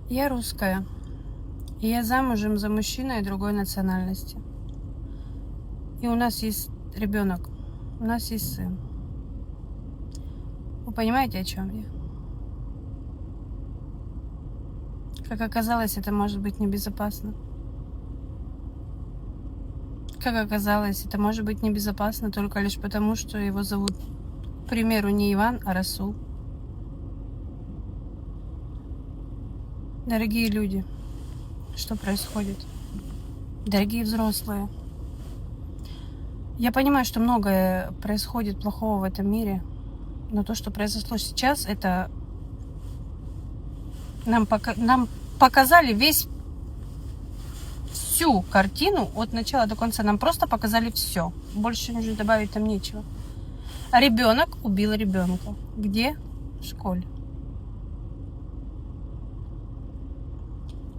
Я русская, и я замужем за мужчиной другой национальности. И у нас есть ребенок, у нас есть сын. Вы понимаете, о чем я? Как оказалось, это может быть небезопасно. Как оказалось, это может быть небезопасно только лишь потому, что его зовут, к примеру, не Иван, а Расул. Дорогие люди, что происходит? Дорогие взрослые, я понимаю, что многое происходит плохого в этом мире, но то, что произошло сейчас, это нам показали всю картину от начала до конца. Нам просто показали все. Больше уже добавить там нечего. А ребенок убил ребенка. Где? В школе.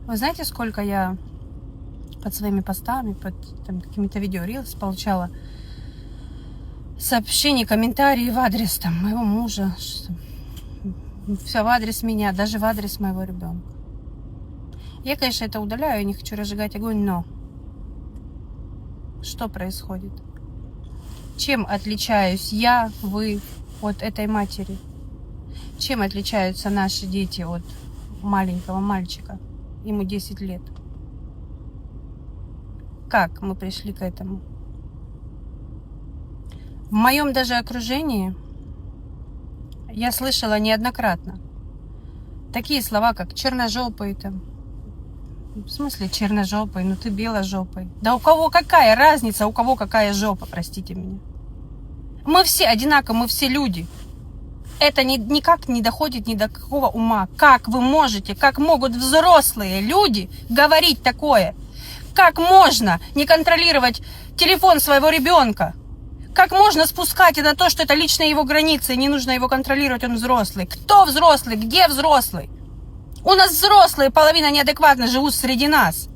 Вы знаете, сколько я под своими постами, под какими-то видео Reels получала сообщений, комментариев в адрес моего мужа, все в адрес меня, даже в адрес моего ребенка. Я, конечно, это удаляю, я не хочу разжигать огонь, но что происходит? Чем отличаюсь я, вы от этой матери? Чем отличаются наши дети от маленького мальчика? Ему 10 лет. Как мы пришли к этому? В моем даже окружении я слышала неоднократно такие слова, как черножопый там. В смысле черножопый? Ну ты беложопый. Да у кого какая разница, у кого какая жопа, простите меня. Мы все одинаковы, мы все люди. Это никак не доходит ни до какого ума. Как вы можете, как могут взрослые люди говорить такое? Как можно не контролировать телефон своего ребенка? Как можно спускать это на то, что это лично его границы, и не нужно его контролировать, он взрослый? Кто взрослый? Где взрослый? У нас взрослые, половина неадекватно живут среди нас.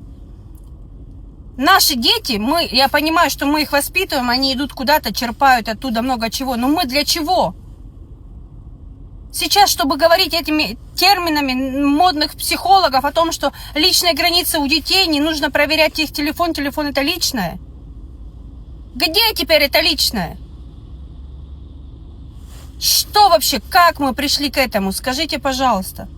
Наши дети, я понимаю, что мы их воспитываем, они идут куда-то, черпают оттуда много чего. Но мы для чего? Сейчас, чтобы говорить этими терминами модных психологов о том, что личные границы у детей, не нужно проверять их телефон это личное. Где теперь это личное? Что вообще, как мы пришли к этому? Скажите, пожалуйста.